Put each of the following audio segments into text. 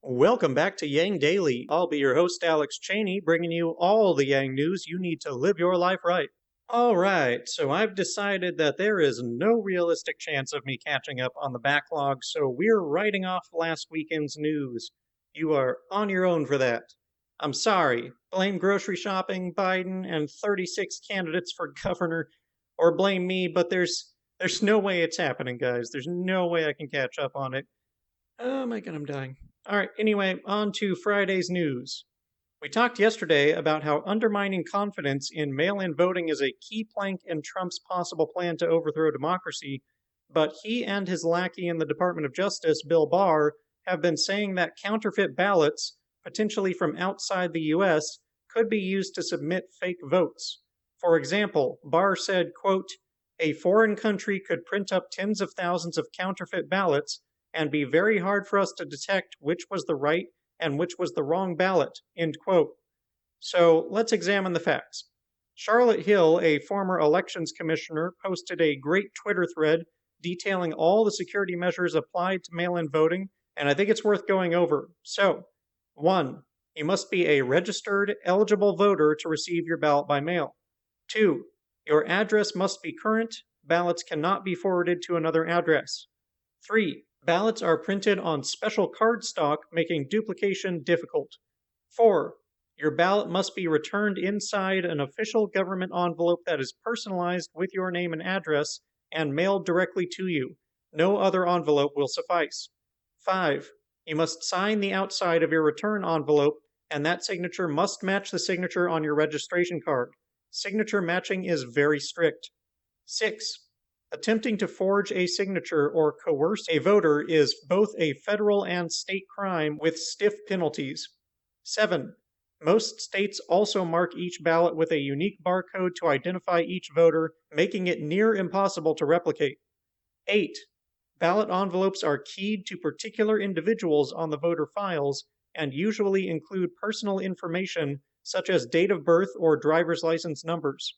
Welcome back to Yang Daily. I'll be your host, Alex Cheney, bringing you all the Yang news you need to live your life right. Alright, so I've decided that there is no realistic chance of me catching up on the backlog, so we're writing off last weekend's news. You are on your own for that. I'm sorry. Blame grocery shopping, Biden, and 36 candidates for governor, or blame me, but there's no way it's happening, guys. There's no way I can catch up on it. Oh my god, I'm dying. Alright, anyway, on to Friday's news. We talked yesterday about how undermining confidence in mail in voting is a key plank in Trump's possible plan to overthrow democracy, but he and his lackey in the Department of Justice, Bill Barr, have been saying that counterfeit ballots, potentially from outside the US, could be used to submit fake votes. For example, Barr said, quote, "A foreign country could print up tens of thousands of counterfeit ballots and be very hard for us to detect which was the right and which was the wrong ballot," end quote. So let's examine the facts. Charlotte Hill, a former elections commissioner, posted a great Twitter thread detailing all the security measures applied to mail-in voting, and I think it's worth going over. So, 1. You must be a registered, eligible voter to receive your ballot by mail. 2. Your address must be current. Ballots cannot be forwarded to another address. 3. Ballots are printed on special cardstock, making duplication difficult. 4. Your ballot must be returned inside an official government envelope that is personalized with your name and address and mailed directly to you. No other envelope will suffice. 5. You must sign the outside of your return envelope, and that signature must match the signature on your registration card. Signature matching is very strict. 6. Attempting to forge a signature or coerce a voter is both a federal and state crime with stiff penalties. 7. Most states also mark each ballot with a unique barcode to identify each voter, making it near impossible to replicate. 8. Ballot envelopes are keyed to particular individuals on the voter files and usually include personal information such as date of birth or driver's license numbers.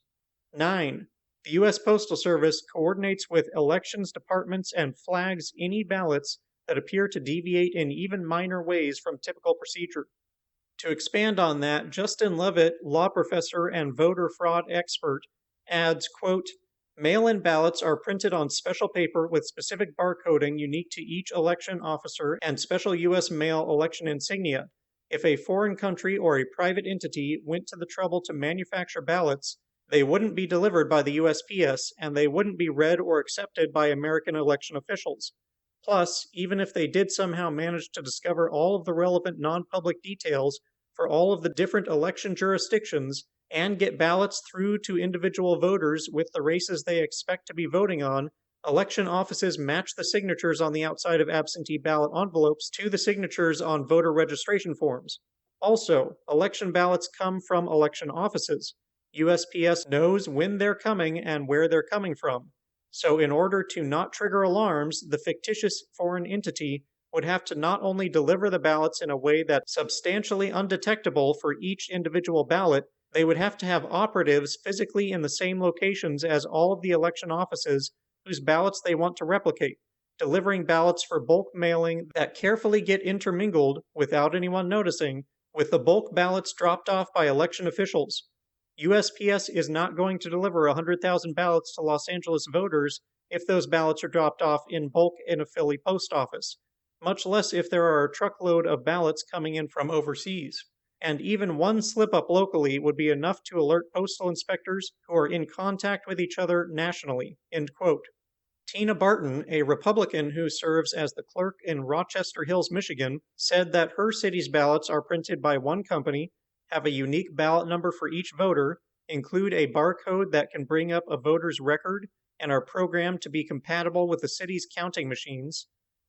9. The U.S. Postal Service coordinates with elections departments and flags any ballots that appear to deviate in even minor ways from typical procedure. To expand on that, Justin Levitt, law professor and voter fraud expert, adds, quote, "Mail-in ballots are printed on special paper with specific barcoding unique to each election officer and special U.S. mail election insignia. If a foreign country or a private entity went to the trouble to manufacture ballots, they wouldn't be delivered by the USPS, and they wouldn't be read or accepted by American election officials. Plus, even if they did somehow manage to discover all of the relevant non-public details for all of the different election jurisdictions and get ballots through to individual voters with the races they expect to be voting on, election offices match the signatures on the outside of absentee ballot envelopes to the signatures on voter registration forms. Also, election ballots come from election offices. USPS knows when they're coming and where they're coming from. So in order to not trigger alarms, the fictitious foreign entity would have to not only deliver the ballots in a way that's substantially undetectable for each individual ballot, they would have to have operatives physically in the same locations as all of the election offices whose ballots they want to replicate, delivering ballots for bulk mailing that carefully get intermingled, without anyone noticing, with the bulk ballots dropped off by election officials. USPS is not going to deliver 100,000 ballots to Los Angeles voters if those ballots are dropped off in bulk in a Philly post office, much less if there are a truckload of ballots coming in from overseas. And even one slip-up locally would be enough to alert postal inspectors who are in contact with each other nationally, end quote. Tina Barton, a Republican who serves as the clerk in Rochester Hills, Michigan, said that her city's ballots are printed by one company, have a unique ballot number for each voter, include a barcode that can bring up a voter's record, and are programmed to be compatible with the city's counting machines.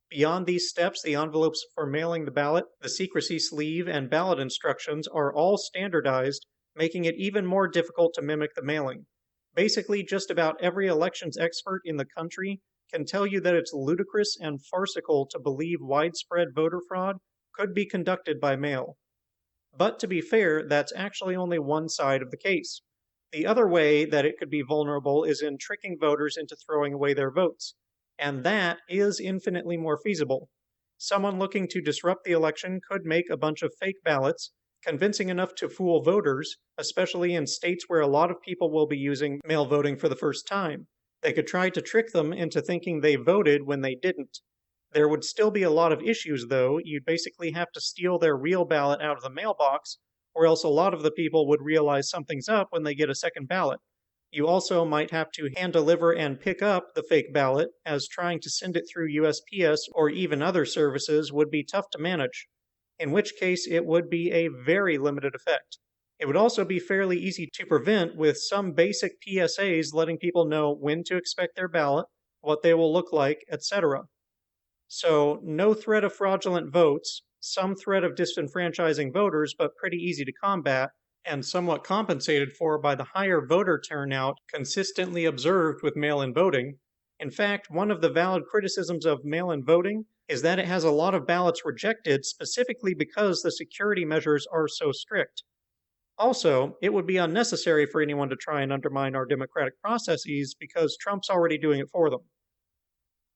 Beyond these steps, the envelopes for mailing the ballot, the secrecy sleeve, and ballot instructions are all standardized, making it even more difficult to mimic the mailing. Basically, just about every elections expert in the country can tell you that it's ludicrous and farcical to believe widespread voter fraud could be conducted by mail. But to be fair, that's actually only one side of the case. The other way that it could be vulnerable is in tricking voters into throwing away their votes, and that is infinitely more feasible. Someone looking to disrupt the election could make a bunch of fake ballots, convincing enough to fool voters, especially in states where a lot of people will be using mail voting for the first time. They could try to trick them into thinking they voted when they didn't. There would still be a lot of issues, though. You'd basically have to steal their real ballot out of the mailbox, or else a lot of the people would realize something's up when they get a second ballot. You also might have to hand deliver and pick up the fake ballot, as trying to send it through USPS or even other services would be tough to manage, in which case it would be a very limited effect. It would also be fairly easy to prevent with some basic PSAs letting people know when to expect their ballot, what they will look like, etc. So, no threat of fraudulent votes, some threat of disenfranchising voters, but pretty easy to combat, and somewhat compensated for by the higher voter turnout consistently observed with mail-in voting. In fact, one of the valid criticisms of mail-in voting is that it has a lot of ballots rejected specifically because the security measures are so strict. Also, it would be unnecessary for anyone to try and undermine our democratic processes because Trump's already doing it for them.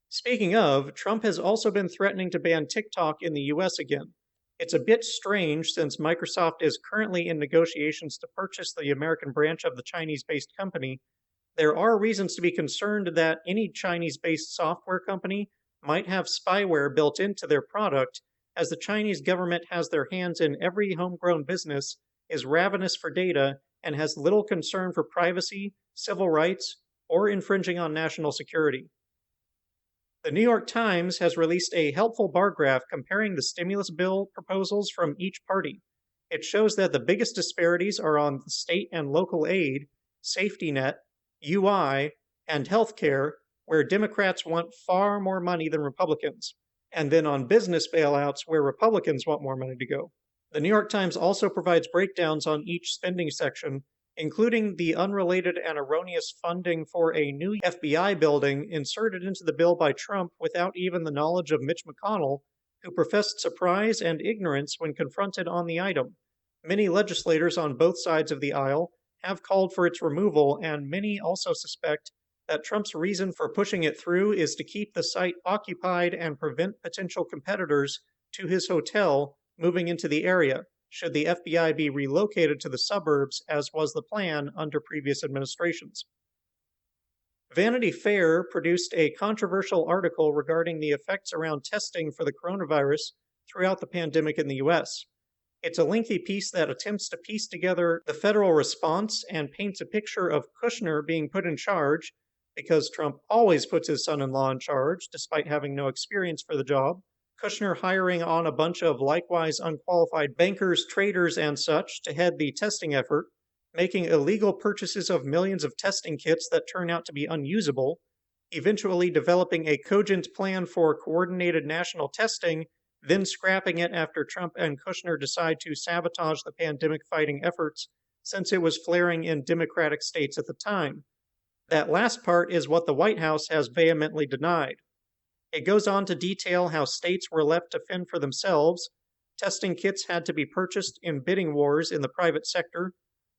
Speaking of, Trump has also been threatening to ban TikTok in the US again. It's a bit strange since Microsoft is currently in negotiations to purchase the American branch of the Chinese-based company. There are reasons to be concerned that any Chinese-based software company might have spyware built into their product, as the Chinese government has their hands in every homegrown business, is ravenous for data, and has little concern for privacy, civil rights, or infringing on national security. The New York Times has released a helpful bar graph comparing the stimulus bill proposals from each party. It shows that the biggest disparities are on the state and local aid, safety net, UI, and healthcare, where Democrats want far more money than Republicans, and then on business bailouts, where Republicans want more money to go. The New York Times also provides breakdowns on each spending section, including the unrelated and erroneous funding for a new FBI building inserted into the bill by Trump without even the knowledge of Mitch McConnell, who professed surprise and ignorance when confronted on the item. Many legislators on both sides of the aisle have called for its removal, and many also suspect that Trump's reason for pushing it through is to keep the site occupied and prevent potential competitors to his hotel moving into the area, should the FBI be relocated to the suburbs, as was the plan under previous administrations. Vanity Fair produced a controversial article regarding the effects around testing for the coronavirus throughout the pandemic in the US. It's a lengthy piece that attempts to piece together the federal response and paints a picture of Kushner being put in charge, because Trump always puts his son-in-law in charge, despite having no experience for the job. Kushner hiring on a bunch of likewise unqualified bankers, traders, and such to head the testing effort, making illegal purchases of millions of testing kits that turn out to be unusable, eventually developing a cogent plan for coordinated national testing, then scrapping it after Trump and Kushner decide to sabotage the pandemic fighting efforts since it was flaring in Democratic states at the time. That last part is what the White House has vehemently denied. It goes on to detail how states were left to fend for themselves, testing kits had to be purchased in bidding wars in the private sector,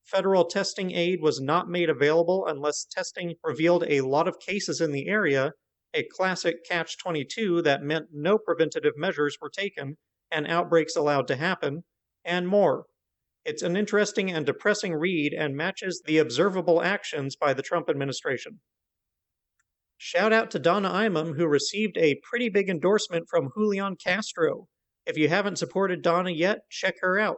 federal testing aid was not made available unless testing revealed a lot of cases in the area, a classic catch-22 that meant no preventative measures were taken and outbreaks allowed to happen, and more. It's an interesting and depressing read and matches the observable actions by the Trump administration. Shout out to Donna Imam, who received a pretty big endorsement from Julian Castro. If you haven't supported Donna yet, check her out.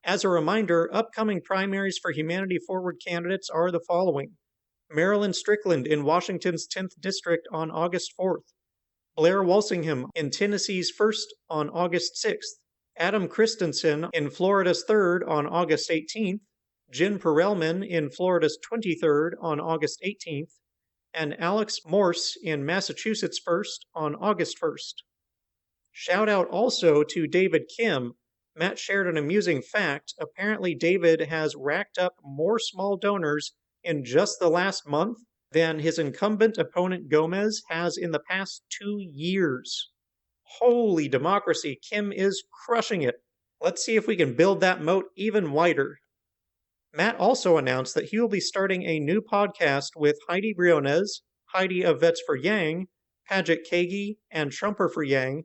As a reminder, upcoming primaries for Humanity Forward candidates are the following: Marilyn Strickland in Washington's 10th District on August 4th, Blair Walsingham in Tennessee's 1st on August 6th, Adam Christensen in Florida's 3rd on August 18th, Jen Perelman in Florida's 23rd on August 18th, and Alex Morse in Massachusetts 1st on August 1st. Shout out also to David Kim. Matt shared an amusing fact. Apparently, David has racked up more small donors in just the last month than his incumbent opponent Gomez has in the past 2 years. Holy democracy, Kim is crushing it. Let's see if we can build that moat even wider. Matt also announced that he will be starting a new podcast with Heidi Briones, Heidi of Vets for Yang, Paget Kagi, and Trumper for Yang,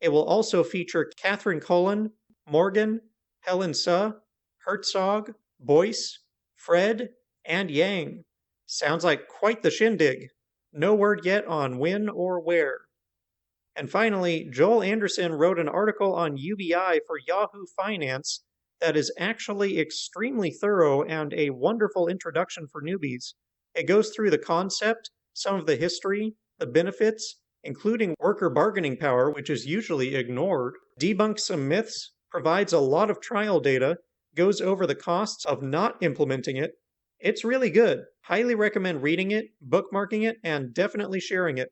It will also feature Catherine Cullen, Morgan, Helen Suh, Herzog, Boyce, Fred, and Yang. Sounds like quite the shindig. No word yet on when or where. And finally, Joel Anderson wrote an article on UBI for Yahoo Finance that is actually extremely thorough and a wonderful introduction for newbies. It goes through the concept, some of the history, the benefits, including worker bargaining power, which is usually ignored, debunks some myths, provides a lot of trial data, goes over the costs of not implementing it. It's really good. Highly recommend reading it, bookmarking it, and definitely sharing it.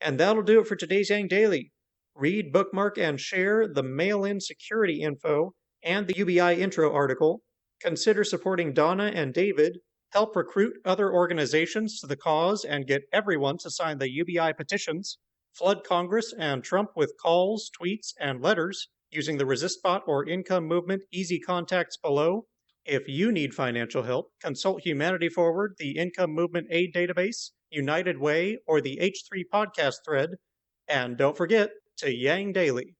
And that'll do it for today's Yang Daily. Read, bookmark, and share the mail-in security info and the UBI intro article. Consider supporting Donna and David. Help recruit other organizations to the cause and get everyone to sign the UBI petitions. Flood Congress and Trump with calls, tweets, and letters using the ResistBot or Income Movement easy contacts below. If you need financial help, consult Humanity Forward, the Income Movement Aid Database, United Way, or the H3 podcast thread. And don't forget to Yang Daily.